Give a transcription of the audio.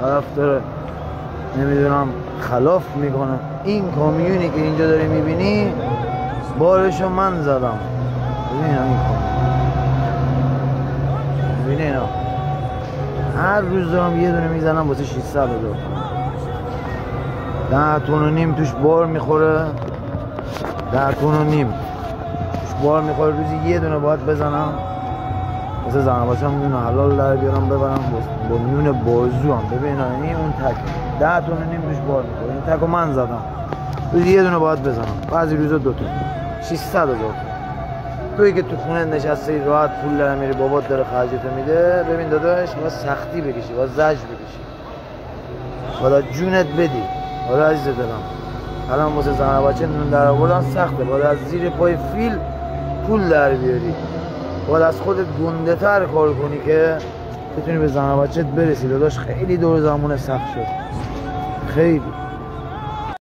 طرف داره نمیدونم خلاف میکنه. این کامیونی که اینجا داری میبینی بارشو من زدم. ببین این کامیون، ببین اینا هر روز دارم یه دونه میزنم واسه 600 دلار. 10 تن و نیم توش بار میخوره. 10 تن و نیم توش بار میخوره. روزی یه دونه باید بزنم واسه زنم باشم نون حلال در بیارم ببرم با نون بازو هم. ببین این اون تک 10 تن و نیم توش بار میخوره. این تکو من زدم. روزی یه دونه باید بزنم. بعضی روزا 2 تا 600,000. تویی که تو خونه نشستی راحت پول در میری، بابات داره خرجتو میده. ببین داداش باید سختی بکشی، باید زجر بکشی، باید جونت بدی. آره عزیز دلم، الان واسه زن و بچه نون در آوردن سخته. باید از زیر پای فیل پول در بیاری. باید از خودت گنده تر کار کنی که بتونی به زن و بچت برسی. داداش خیلی دور زمونه سخت شد، خیلی.